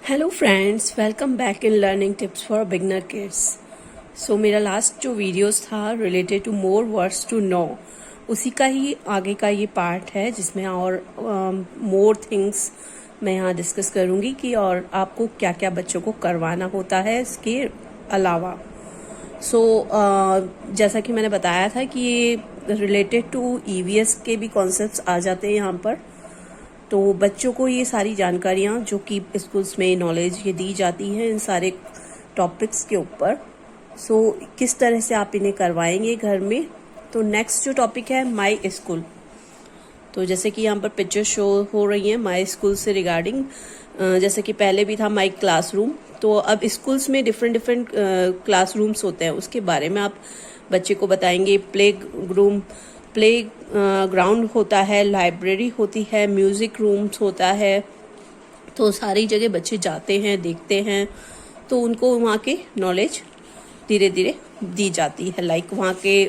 Hello friends, welcome back in learning tips for beginner kids. So मेरा last जो videos था related to more words to know, उसी का ही आगे का ये पार्ट है जिसमें और मोर थिंग्स मैं यहाँ डिस्कस करूँगी कि और आपको क्या क्या बच्चों को करवाना होता है इसके अलावा। जैसा कि मैंने बताया था कि ये रिलेटेड टू ईवीएस के भी कॉन्सेप्ट्स आ जाते हैं यहाँ पर। तो बच्चों को ये सारी जानकारियाँ जो कि स्कूल्स में नॉलेज ये दी जाती हैं इन सारे टॉपिक्स के ऊपर, किस तरह से आप इन्हें करवाएंगे घर में। तो नेक्स्ट जो टॉपिक है माई स्कूल। तो जैसे कि यहाँ पर पिक्चर शो हो रही है माई स्कूल से रिगार्डिंग, जैसे कि पहले भी था माई क्लासरूम। तो अब स्कूल्स में डिफरेंट क्लासरूम्स होते हैं, उसके बारे में आप बच्चे को बताएंगे। प्ले ग्राउंड होता है, लाइब्रेरी होती है, म्यूज़िक रूम्स होता है। तो सारी जगह बच्चे जाते हैं, देखते हैं, तो उनको वहाँ के नॉलेज धीरे धीरे दी जाती है। लाइक वहाँ के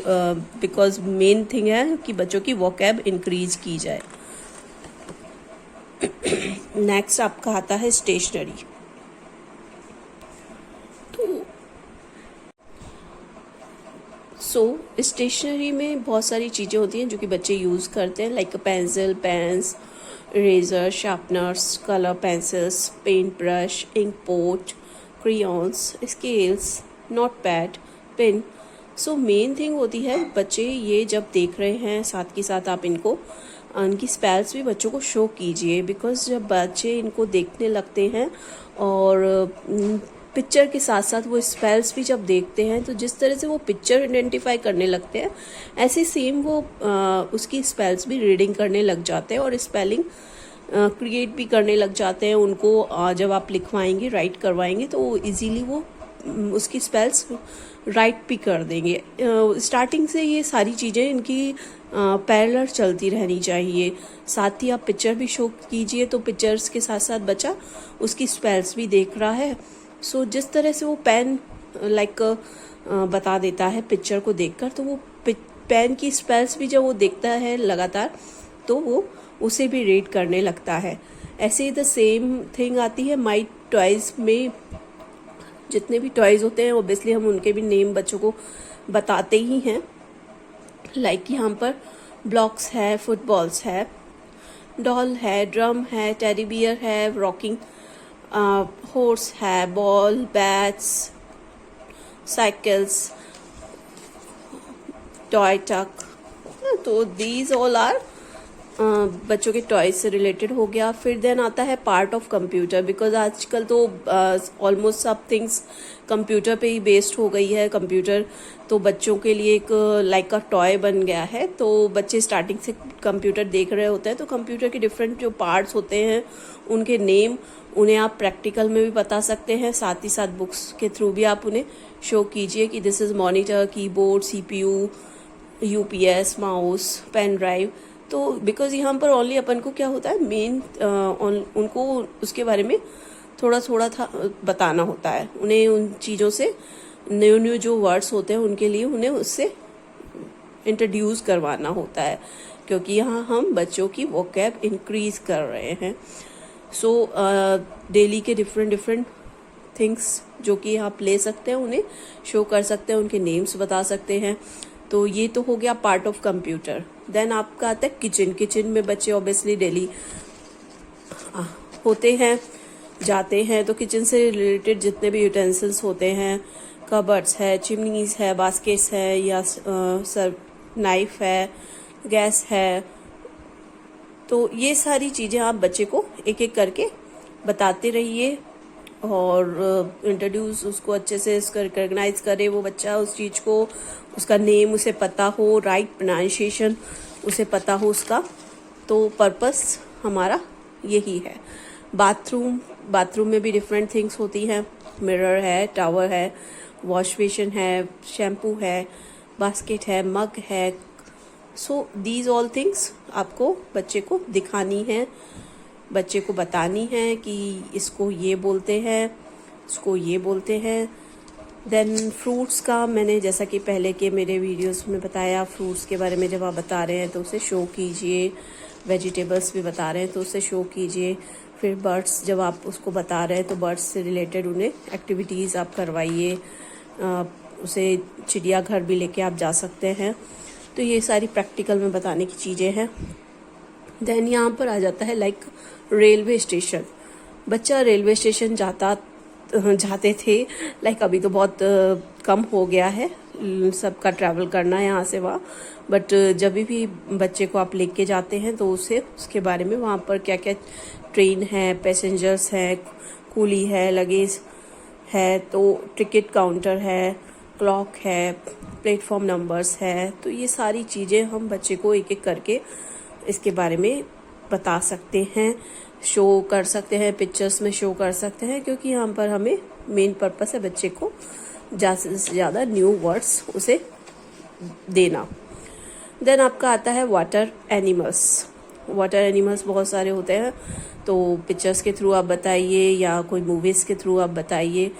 बिकॉज मेन थिंग है कि बच्चों की वोकैब इंक्रीज की जाए। नेक्स्ट आपका आता है स्टेशनरी। स्टेशनरी में बहुत सारी चीज़ें होती हैं जो कि बच्चे यूज़ करते हैं, like pencil, pens, eraser, sharpeners, colour pencils, paint brush, ink pot, crayons, scales, note pad, pen. Main thing होती है बच्चे ये जब देख रहे हैं, साथ के साथ आप उनकी स्पेल्स भी बच्चों को शो कीजिए। बिकॉज जब बच्चे इनको देखने लगते हैं और पिक्चर के साथ साथ वो स्पेल्स भी जब देखते हैं, तो जिस तरह से वो पिक्चर आइडेंटिफाई करने लगते हैं, ऐसे सेम वो उसकी स्पेल्स भी रीडिंग करने लग जाते हैं और स्पेलिंग क्रिएट भी करने लग जाते हैं। उनको जब आप लिखवाएंगे, राइट करवाएंगे, तो इजीली वो उसकी स्पेल्स राइट भी कर देंगे। स्टार्टिंग से ये सारी चीज़ें इनकी पैरेलल चलती रहनी चाहिए। साथ ही आप पिक्चर भी शो कीजिए, तो पिक्चर्स के साथ साथ बच्चा उसकी स्पेल्स भी देख रहा है। जिस तरह से वो पेन बता देता है पिक्चर को देखकर, तो वो पेन की स्पेल्स भी जब वो देखता है लगातार, तो वो उसे भी रीड करने लगता है। ऐसे ही द सेम थिंग आती है माई टॉयज में। जितने भी टॉयज होते हैं ओब्वियसली हम उनके भी नेम बच्चों को बताते ही हैं। लाइक यहाँ पर ब्लॉक्स है, फुटबॉल्स है, डॉल है, ड्रम है, टेडी बियर है, रॉकिंग हॉर्स है, बॉल, बैट्स, साइकिल्स, टॉय टक। तो दीज ऑल आर बच्चों के टॉयज से रिलेटेड हो गया। फिर देन आता है पार्ट ऑफ कंप्यूटर। बिकॉज आजकल तो ऑलमोस्ट सब थिंग्स कंप्यूटर पे ही बेस्ड हो गई है। कंप्यूटर तो बच्चों के लिए एक लाइक का टॉय बन गया है। तो बच्चे स्टार्टिंग से कंप्यूटर देख रहे होते हैं, तो कंप्यूटर के डिफरेंट जो पार्ट्स होते हैं उनके नेम उन्हें आप प्रैक्टिकल में भी बता सकते हैं। साथ ही साथ बुक्स के थ्रू भी आप उन्हें शो कीजिए कि this is monitor, keyboard, CPU, UPS, mouse, pen drive. तो बिकॉज यहाँ पर ओनली अपन को क्या होता है, मेन उनको उसके बारे में थोड़ा थोड़ा बताना होता है। उन्हें उन चीज़ों से न्यू जो वर्ड्स होते हैं उनके लिए उन्हें उससे इंट्रोड्यूस करवाना होता है, क्योंकि यहाँ हम बच्चों की वोकैब इंक्रीज कर रहे हैं। डेली के डिफरेंट थिंग्स जो कि आप ले सकते हैं, उन्हें शो कर सकते हैं, उनके नेम्स बता सकते हैं। तो ये तो हो गया पार्ट ऑफ कंप्यूटर। देन आपका आता है किचन। किचन में बच्चे ऑब्वियसली डेली होते हैं, जाते हैं, तो किचन से रिलेटेड जितने भी यूटेंसिल्स होते हैं, कबर्ड्स है, चिमनीज है, बास्केट्स है, या नाइफ है, गैस है, तो ये सारी चीज़ें आप बच्चे को एक एक करके बताते रहिए और इंट्रोड्यूस उसको अच्छे से रिकग्नाइज करे वो बच्चा उस चीज़ को, उसका नेम उसे पता हो, राइट प्रोनाउंसिएशन उसे पता हो उसका। तो पर्पस हमारा यही है। बाथरूम में भी डिफरेंट थिंग्स होती हैं। मिरर है, टावर है, वॉश बेसिन है, शैम्पू है, बास्केट है, मग है। दीज ऑल थिंग्स आपको बच्चे को दिखानी है, बच्चे को बतानी है कि इसको ये बोलते हैं, इसको ये बोलते हैं। देन फ्रूट्स का मैंने जैसा कि पहले के मेरे वीडियोस में बताया, फ्रूट्स के बारे में जब आप बता रहे हैं तो उसे शो कीजिए। वेजिटेबल्स भी बता रहे हैं तो उसे शो कीजिए। फिर बर्ड्स, जब आप उसको बता रहे हैं तो बर्ड्स से रिलेटेड उन्हें एक्टिविटीज़ आप करवाइए। उसे चिड़ियाघर भी लेके आप जा सकते हैं। तो ये सारी प्रैक्टिकल में बताने की चीज़ें हैं। देन यहाँ पर आ जाता है लाइक रेलवे स्टेशन। बच्चा रेलवे स्टेशन जाते थे, लाइक अभी तो बहुत कम हो गया है सबका ट्रैवल करना यहाँ से वहाँ, बट जब भी बच्चे को आप लेके जाते हैं तो उसके बारे में वहाँ पर क्या क्या ट्रेन है, पैसेंजर्स है, कूली है, लगेज है, तो टिकट काउंटर है, क्लॉक है, प्लेटफॉर्म नंबर्स है। तो ये सारी चीज़ें हम बच्चे को एक एक करके इसके बारे में बता सकते हैं, शो कर सकते हैं, पिक्चर्स में शो कर सकते हैं, क्योंकि यहाँ पर हमें मेन पर्पस है बच्चे को ज़्यादा से ज़्यादा न्यू वर्ड्स उसे देना। देन आपका आता है वाटर एनिमल्स। वाटर एनिमल्स बहुत सारे होते हैं, तो पिक्चर्स के थ्रू आप बताइए या कोई मूवीज़ के थ्रू आप बताइए।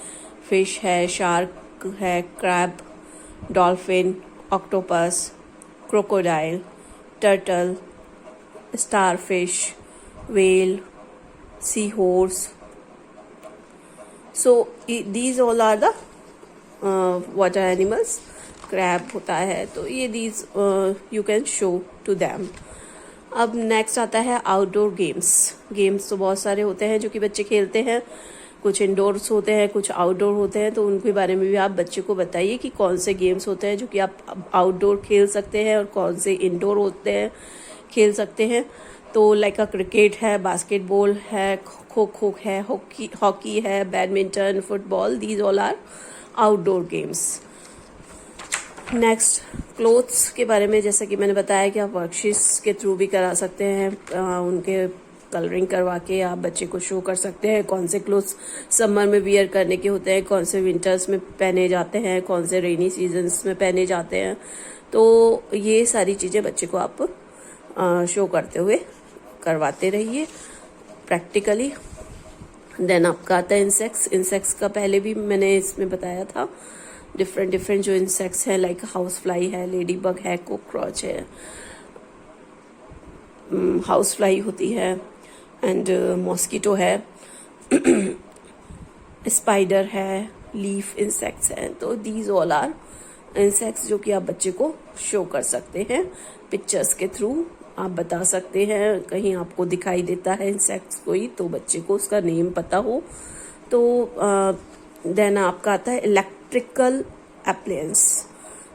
फिश है, शार्क है, crab, dolphin, octopus, crocodile, turtle, starfish, whale, seahorse. So these all are the water animals. Crab होता है, तो ये these you can show to them. अब नेक्स्ट आता है आउटडोर गेम्स। गेम्स तो बहुत सारे होते हैं जो कि बच्चे खेलते हैं, कुछ इंडोर्स होते हैं, कुछ आउटडोर होते हैं। तो उनके बारे में भी आप बच्चे को बताइए कि कौन से गेम्स होते हैं जो कि आप आउटडोर खेल सकते हैं और कौन से इंडोर होते हैं खेल सकते हैं। तो लाइक क्रिकेट है, बास्केटबॉल है, खो खो है, हॉकी है, badminton, football, these all are outdoor games. Next clothes के बारे में, जैसा कि मैंने बताया कि आप वर्कशीट्स के थ्रू भी करा सकते हैं, उनके कलरिंग करवा के आप बच्चे को शो कर सकते हैं कौन से क्लोथ्स समर में वियर करने के होते हैं, कौन से विंटर्स में पहने जाते हैं, कौन से रेनी सीजन्स में पहने जाते हैं। तो ये सारी चीज़ें बच्चे को आप शो करते हुए करवाते रहिए प्रैक्टिकली। देन आपका आता है इंसेक्ट्स। इंसेक्ट्स का पहले भी मैंने इसमें बताया था, डिफरेंट जो इंसेक्ट्स हैं, लाइक हाउस फ्लाई है, लेडी बग है, कॉकरोच है, हाउस फ्लाई होती है, एंड मॉस्किटो है, स्पाइडर है, लीफ इंसेक्ट्स हैं। तो दीज ऑल आर इंसेक्ट्स जो कि आप बच्चे को शो कर सकते हैं पिक्चर्स के थ्रू। आप बता सकते हैं, कहीं आपको दिखाई देता है इंसेक्ट्स कोई, तो बच्चे को उसका नेम पता हो। तो देन आपका आता है इलेक्ट्रिकल अप्लायंस,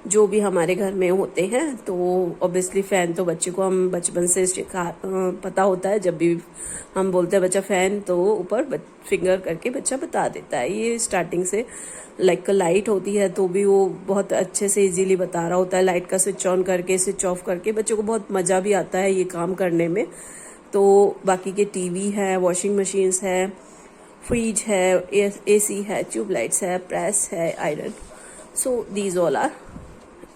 जो भी हमारे घर में होते हैं। तो ऑब्वियसली फ़ैन तो बच्चे को हम बचपन से पता होता है, जब भी हम बोलते हैं बच्चा फ़ैन, तो ऊपर फिंगर करके बच्चा बता देता है। ये स्टार्टिंग से लाइक लाइट होती है तो भी वो बहुत अच्छे से इजीली बता रहा होता है, लाइट का स्विच ऑन करके स्विच ऑफ करके। बच्चों को बहुत मज़ा भी आता है ये काम करने में। तो बाकी के टीवी है, वॉशिंग मशीन्स है, फ्रिज है, एसी है, ट्यूबलाइट्स है, प्रेस है, iron. So these all are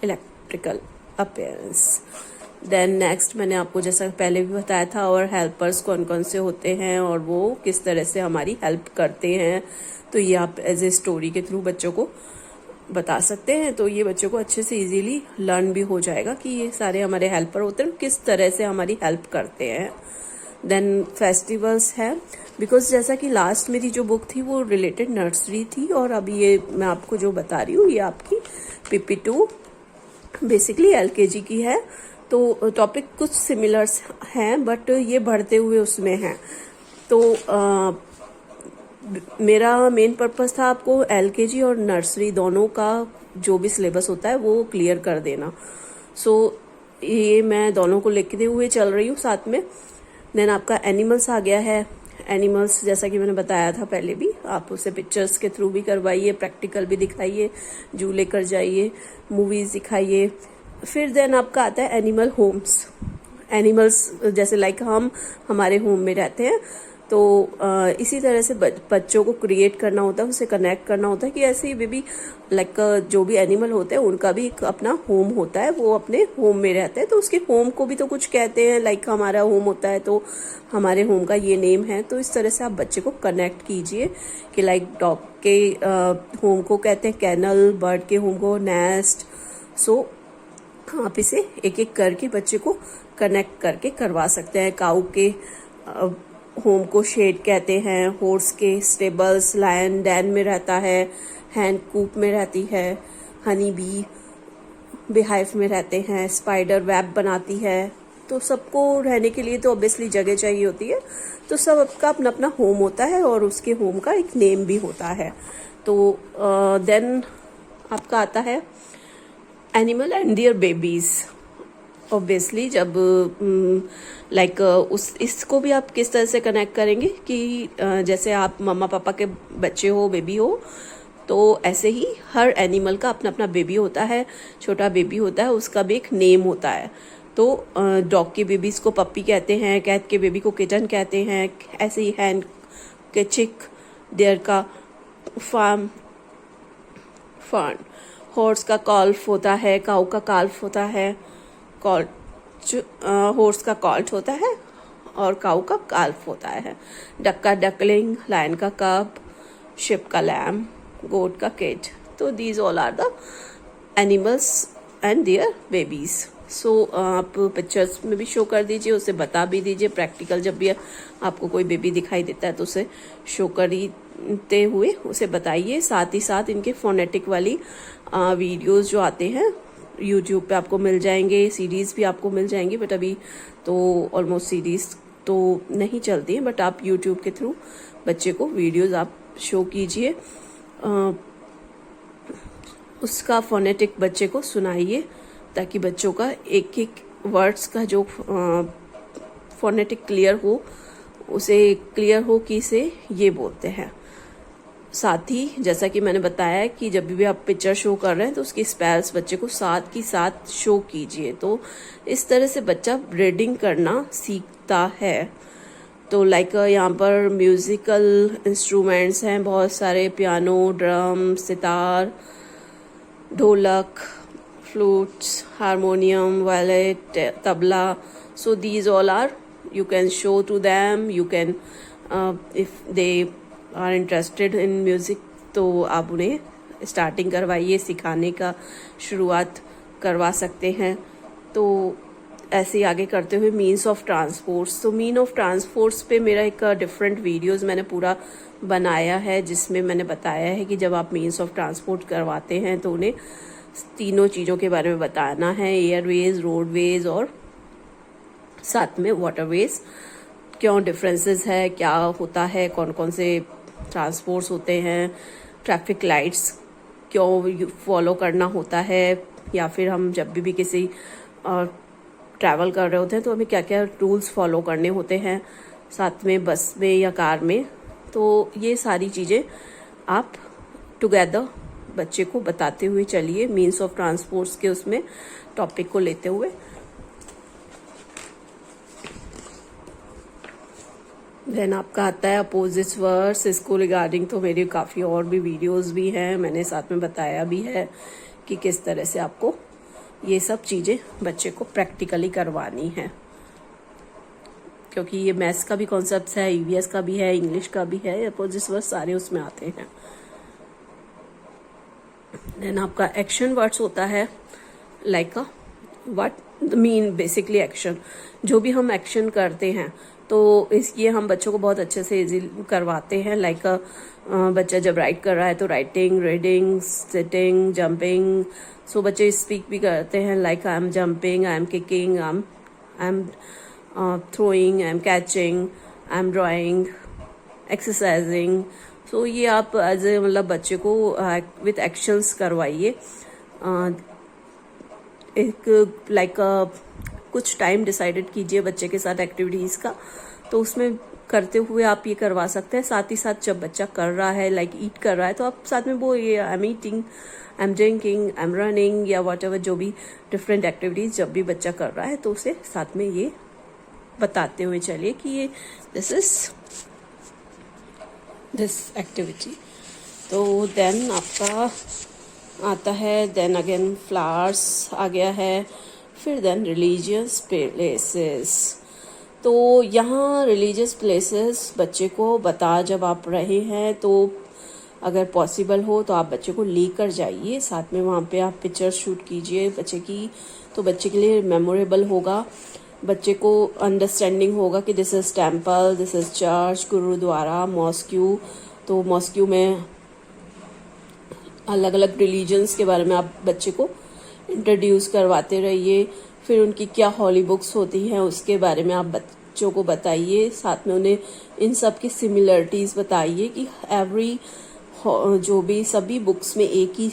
electrical appearance. Then next मैंने आपको जैसा पहले भी बताया था, और हेल्पर्स कौन कौन से होते हैं और वो किस तरह से हमारी हेल्प करते हैं। तो ये आप एज ए स्टोरी के थ्रू बच्चों को बता सकते हैं। तो ये बच्चों को अच्छे से इजीली लर्न भी हो जाएगा कि ये सारे हमारे हेल्पर होते हैं, किस तरह से हमारी हेल्प करते हैं। देन फेस्टिवल्स है, बिकॉज जैसा कि लास्ट मेरी जो बुक थी वो रिलेटेड नर्सरी थी, और अभी ये मैं आपको जो बता रही हूँ ये आपकी PP2 बेसिकली LKG की है। तो टॉपिक कुछ सिमिलर्स हैं, बट ये बढ़ते हुए उसमें हैं। तो मेरा मेन पर्पस था आपको LKG और नर्सरी दोनों का जो भी सिलेबस होता है वो क्लियर कर देना। सो ये मैं दोनों को लेके हुए चल रही हूँ साथ में। देन आपका एनिमल्स आ गया है। एनिमल्स जैसा कि मैंने बताया था पहले भी, आप उसे पिक्चर्स के थ्रू भी करवाइए, प्रैक्टिकल भी दिखाइए, जू लेकर जाइए, मूवीज दिखाइए। फिर देन आपका आता है एनिमल होम्स। एनिमल्स जैसे लाइक हम हमारे होम में रहते हैं, तो इसी तरह से बच्चों को क्रिएट करना होता है, उसे कनेक्ट करना होता है कि ऐसे ही बेबी लाइक जो भी एनिमल होते हैं उनका भी एक अपना होम होता है, वो अपने होम में रहते हैं। तो उसके होम को भी तो कुछ कहते हैं, लाइक हमारा होम होता है तो हमारे होम का ये नेम है। तो इस तरह से आप बच्चे को कनेक्ट कीजिए कि लाइक डॉग के होम को कहते हैं कैनल, बर्ड के होम को नेस्ट। सो आप इसे एक एक करके बच्चे को कनेक्ट करके करवा सकते हैं। काऊ के होम को शेड कहते हैं, हॉर्स के स्टेबल्स, लायन डेन में रहता है, हैंड कूप में रहती है, हनी बी बेहाइव में रहते हैं, स्पाइडर वेब बनाती है। तो सबको रहने के लिए तो ऑब्वियसली जगह चाहिए होती है, तो सबका अपना अपना होम होता है और उसके होम का एक नेम भी होता है। तो देन आपका आता है animal and their babies. Obviously जब लाइक इसको भी आप किस तरह से कनेक्ट करेंगे कि जैसे आप मम्मा पापा के बच्चे हो, बेबी हो, तो ऐसे ही हर एनिमल का अपना अपना बेबी होता है, छोटा बेबी होता है, उसका भी एक नेम होता है। तो डॉग के बेबीज को पप्पी कहते हैं, कैट के बेबी को किटन कहते हैं, ऐसे ही हैन के चिक, डेयर का फार्म फर्न, हॉर्स का कॉल्फ होता है, काऊ का काल्फ होता है, हॉर्स का कॉल्ट होता है और काऊ का काल्फ होता है, डक का डकलिंग, लायन का कब, शिप का लैम, गोट का किड। तो these all are the animals and their babies. So आप पिक्चर्स में भी शो कर दीजिए, उसे बता भी दीजिए, प्रैक्टिकल जब भी आपको कोई बेबी दिखाई देता है तो उसे शो करते हुए उसे बताइए। साथ ही साथ इनके फोनेटिक वाली वीडियोस जो आते हैं यूट्यूब पे आपको मिल जाएंगे, सीरीज भी आपको मिल जाएंगी, बट अभी तो ऑलमोस्ट सीरीज तो नहीं चलती हैं, बट आप यूट्यूब के थ्रू बच्चे को वीडियोस आप शो कीजिए, उसका फोनेटिक बच्चे को सुनाइए, ताकि बच्चों का एक एक वर्ड्स का जो फोनेटिक क्लियर हो, उसे क्लियर हो कि इसे ये बोलते हैं। साथ ही जैसा कि मैंने बताया कि जब भी आप पिक्चर शो कर रहे हैं तो उसकी स्पेल्स बच्चे को साथ की साथ शो कीजिए। तो इस तरह से बच्चा रीडिंग करना सीखता है। तो लाइक यहाँ पर म्यूजिकल इंस्ट्रूमेंट्स हैं बहुत सारे, पियानो, ड्रम, सितार, ढोलक, flutes, harmonium, violet, tabla. So these all are, you can show to them, you can if they are interested in music तो आप उन्हें स्टार्टिंग करवाइए, सिखाने का शुरुआत करवा सकते हैं। तो ऐसे ही आगे करते हुए मीन्स ऑफ ट्रांसपोर्ट्स। तो मीन ऑफ ट्रांसपोर्ट्स पे मेरा एक डिफरेंट वीडियोस मैंने पूरा बनाया है, जिसमें मैंने बताया है कि जब आप मीन्स ऑफ ट्रांसपोर्ट करवाते हैं तो उन्हें तीनों चीज़ों के बारे में बताना है, एयरवेज, रोडवेज और साथ में वाटरवेज। क्यों डिफरेंसेस है, क्या होता है, कौन कौन से ट्रांसपोर्ट्स होते हैं, ट्रैफिक लाइट्स क्यों फॉलो करना होता है, या फिर हम जब भी किसी ट्रैवल कर रहे होते हैं तो हमें क्या क्या रूल्स फॉलो करने होते हैं, साथ में बस में या कार में। तो ये सारी चीज़ें आप टुगेदर बच्चे को बताते हुए चलिए, मीन्स ऑफ ट्रांसपोर्ट्स के उसमें टॉपिक को लेते हुए। देन आपका आता है अपोजिट्स वर्ड्स। इसको रिगार्डिंग तो मेरी काफ़ी और भी वीडियोस भी हैं, मैंने साथ में बताया भी है कि किस तरह से आपको ये सब चीज़ें बच्चे को प्रैक्टिकली करवानी है, क्योंकि ये मैथ्स का भी कॉन्सेप्ट है, ईवीएस का भी है, इंग्लिश का भी है, अपोजिट्स वर्ड्स सारे उसमें आते हैं। देन आपका एक्शन वर्ड्स होता है, like what mean basically action, जो भी हम एक्शन करते हैं तो इसलिए हम बच्चों को बहुत अच्छे से इजी करवाते हैं। लाइक बच्चा जब राइट कर रहा है तो writing, reading, sitting, jumping. So बच्चे स्पीक भी करते हैं, like I am jumping, I am kicking, I am throwing, I am catching, I am drawing, exercising. So ये आप एज ए मतलब बच्चे को विथ एक्शंस करवाइए। एक लाइक कुछ टाइम डिसाइडेड कीजिए बच्चे के साथ एक्टिविटीज़ का, तो उसमें करते हुए आप ये करवा सकते हैं। साथ ही साथ जब बच्चा कर रहा है, लाइक ईट कर रहा है, तो आप साथ में बोलिए I am eating, I am drinking, I am running, या वॉट एवर जो भी डिफरेंट एक्टिविटीज़ जब भी बच्चा कर रहा है तो उसे साथ में ये बताते हुए चलिए कि ये दिस इज दिस एक्टिविटी। तो देन आपका आता है, देन अगेन फ्लावर्स आ गया है, फिर देन रिलीजियस प्लेसेस। तो यहाँ रिलीजियस प्लेसेस बच्चे को बता जब आप रहे हैं तो अगर पॉसिबल हो तो आप बच्चे को लेकर जाइए, साथ में वहाँ पे आप पिक्चर शूट कीजिए बच्चे की, तो बच्चे के लिए मेमोरेबल होगा। बच्चे को अंडरस्टैंडिंग होगा कि this is temple, this is church, gurdwara, mosque. तो मॉस्क्यू में अलग अलग रिलीजन्स के बारे में आप बच्चे को इंट्रोड्यूस करवाते रहिए। फिर उनकी क्या हॉली बुक्स होती हैं उसके बारे में आप बच्चों को बताइए। साथ में उन्हें इन सब की सिमिलरिटीज़ बताइए कि एवरी जो भी सभी बुक्स में एक ही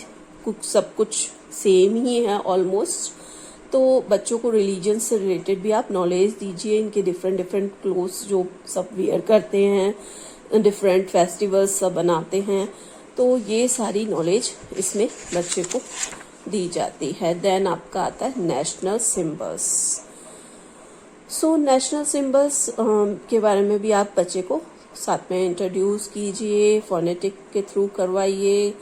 सब कुछ सेम ही है ऑलमोस्ट। तो बच्चों को रिलीजन से रिलेटेड भी आप नॉलेज दीजिए। इनके डिफरेंट डिफरेंट क्लोथ्स जो सब वियर करते हैं, डिफरेंट फेस्टिवल्स सब बनाते हैं, तो ये सारी नॉलेज इसमें बच्चे को दी जाती है। देन आपका आता है national symbols. So national symbols के बारे में भी आप बच्चे को साथ में इंट्रोड्यूस कीजिए, फोनेटिक के थ्रू करवाइए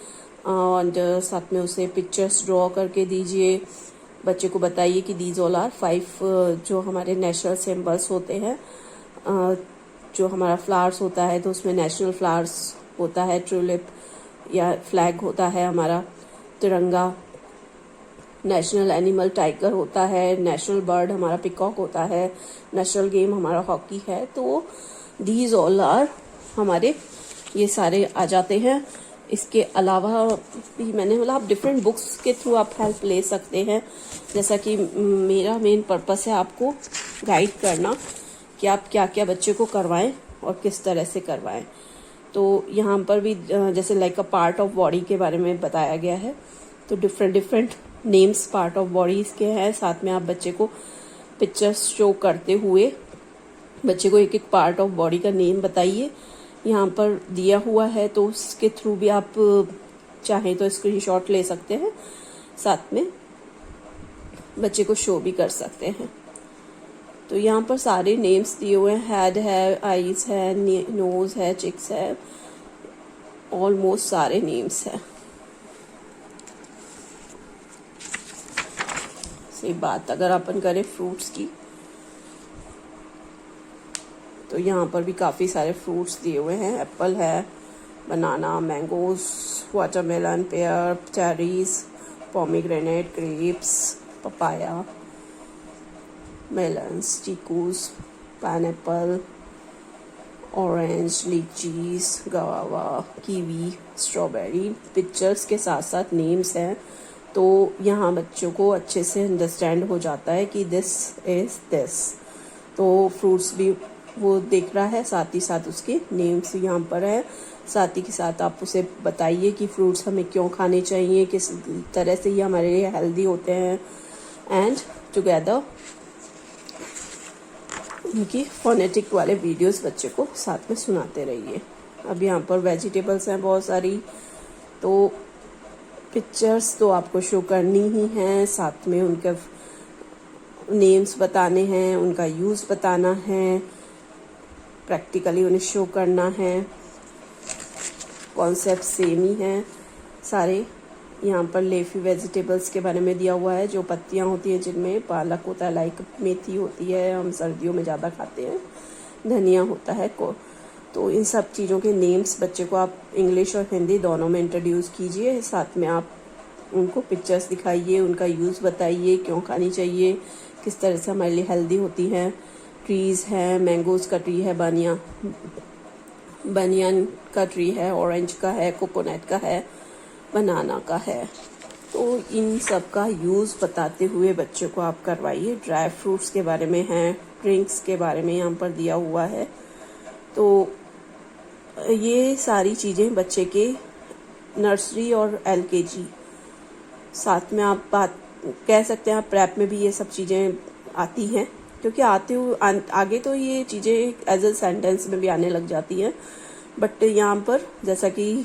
और साथ में उसे पिक्चर्स ड्रॉ करके दीजिए। बच्चे को बताइए कि दीज ऑल आर 5 जो हमारे नेशनल सिंबल्स होते हैं। जो हमारा फ्लावर्स होता है तो उसमें नेशनल फ्लावर्स होता है, ट्यूलिप या फ्लैग होता है हमारा, तिरंगा। नेशनल एनिमल टाइगर होता है, नेशनल बर्ड हमारा पिकॉक होता है, नेशनल गेम हमारा हॉकी है। तो दीज ऑल आर हमारे ये सारे आ जाते हैं। इसके अलावा भी मैंने बोला आप डिफरेंट बुक्स के थ्रू आप हेल्प ले सकते हैं। जैसा कि मेरा मेन पर्पस है आपको गाइड करना कि आप क्या क्या बच्चे को करवाएं और किस तरह से करवाएं। तो यहाँ पर भी जैसे like a part of body के बारे में बताया गया है, तो different different names part of body के हैं। साथ में आप बच्चे को पिक्चर्स शो करते हुए बच्चे को एक एक पार्ट ऑफ बॉडी का नेम बताइए। यहाँ पर दिया हुआ है तो उसके थ्रू भी आप चाहें तो स्क्रीनशॉट ले सकते हैं, साथ में बच्चे को शो भी कर सकते हैं। तो यहाँ पर सारे नेम्स दिए हुए हैं, हेड है, आईज है, नोज है, चिक्स है, ऑलमोस्ट सारे नेम्स है। सही बात अगर अपन करें फ्रूट्स की, तो यहाँ पर भी काफ़ी सारे फ्रूट्स दिए हुए हैं। एप्पल है, banana, mangoes, watermelon, pear, cherries, pomegranate, grapes, papaya, melons, chikoos, pineapple, orange, lychees, guava, kiwi, strawberry. Pictures के साथ साथ नेम्स हैं, तो यहाँ बच्चों को अच्छे से अंडरस्टैंड हो जाता है कि दिस इज दिस। तो फ्रूट्स भी वो देख रहा है, साथ ही साथ उसके नेम्स यहाँ पर है। साथ ही के साथ आप उसे बताइए कि फ्रूट्स हमें क्यों खाने चाहिए, किस तरह से ये हमारे लिए हेल्दी होते हैं, एंड टुगेदर उनकी फोनेटिक वाले वीडियोस बच्चे को साथ में सुनाते रहिए। अब यहाँ पर वेजिटेबल्स हैं बहुत सारी, तो पिक्चर्स तो आपको शो करनी ही हैं, साथ में उनके नेम्स बताने हैं, उनका यूज़ बताना है, प्रैक्टिकली उन्हें शो करना है। कॉन्सेप्ट सेम ही हैं सारे। यहाँ पर लेफी वेजिटेबल्स के बारे में दिया हुआ है, जो पत्तियाँ होती हैं जिनमें पालक होता है, लाइक मेथी होती है, हम सर्दियों में ज़्यादा खाते हैं, धनिया होता है को। तो इन सब चीज़ों के नेम्स बच्चे को आप इंग्लिश और हिंदी दोनों में इंट्रोड्यूस कीजिए। साथ में आप उनको पिक्चर्स दिखाइए, उनका यूज़ बताइए, क्यों खानी चाहिए, किस तरह से हमारे लिए हेल्दी होती हैं। ट्रीज़ हैं, मैंगोज़ का ट्री है, बनियान का ट्री है, ऑरेंज का है, कोकोनट का है, बनाना का है। तो इन सब का यूज़ बताते हुए बच्चों को आप करवाइए। ड्राई फ्रूट्स के बारे में हैं, ड्रिंक्स के बारे में यहाँ पर दिया हुआ है। तो ये सारी चीज़ें बच्चे के नर्सरी और LKG, साथ में आप बात कह सकते हैं, आप प्रेप में भी ये सब चीज़ें आती हैं, क्योंकि आगे तो ये चीज़ें एज ए सेंटेंस में भी आने लग जाती हैं। बट यहाँ पर जैसा कि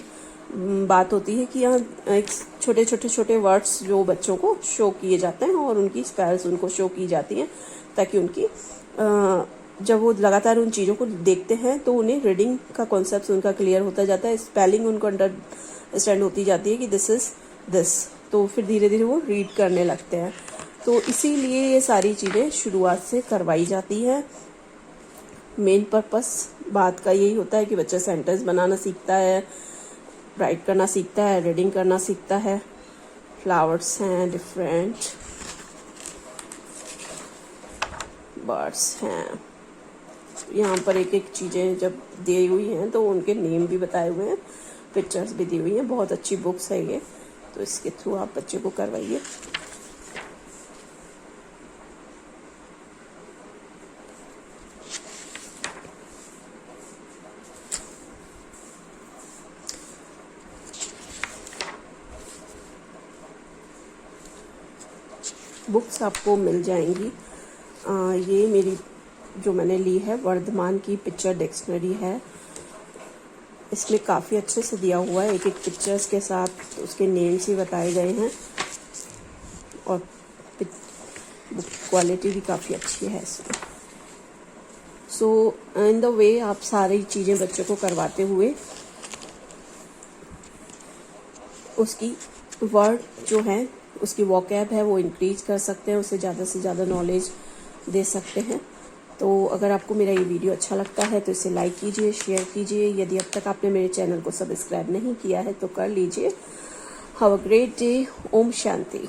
बात होती है कि यहाँ एक छोटे वर्ड्स जो बच्चों को शो किए जाते हैं और उनकी स्पेल्स उनको शो की जाती हैं, ताकि उनकी जब वो लगातार उन चीज़ों को देखते हैं तो उन्हें रीडिंग का कॉन्सेप्ट उनका क्लियर होता जाता है, स्पेलिंग उनको अंडरस्टैंड होती जाती है कि दिस इज़ दिस, तो फिर धीरे धीरे वो रीड करने लगते हैं। तो इसीलिए ये सारी चीज़ें शुरुआत से करवाई जाती है। मेन पर्पस बात का यही होता है कि बच्चा सेंटेंस बनाना सीखता है, राइट करना सीखता है, रीडिंग करना सीखता है। फ्लावर्स हैं डिफरेंट, बर्ड्स हैं। यहाँ पर एक एक चीज़ें जब दी हुई हैं तो उनके नेम भी बताए हुए हैं, पिक्चर्स भी दी हुई हैं। बहुत अच्छी बुक्स है ये, तो इसके थ्रू आप बच्चे को करवाइए। बुक्स आपको मिल जाएंगी। ये मेरी जो मैंने ली है वर्धमान की पिक्चर डिक्शनरी है। इसमें काफ़ी अच्छे से दिया हुआ है, एक एक पिक्चर्स के साथ उसके नेम्स भी बताए गए हैं और बुक क्वालिटी भी काफ़ी अच्छी है इसमें। सो इन द वे आप सारी चीज़ें बच्चे को करवाते हुए उसकी वर्ड जो है, उसकी वोकैब है वो इंक्रीज कर सकते हैं, उसे ज़्यादा से ज़्यादा नॉलेज दे सकते हैं। तो अगर आपको मेरा ये वीडियो अच्छा लगता है तो इसे लाइक कीजिए, शेयर कीजिए। यदि अब तक आपने मेरे चैनल को सब्सक्राइब नहीं किया है तो कर लीजिए। Have a great day. Om Shanti.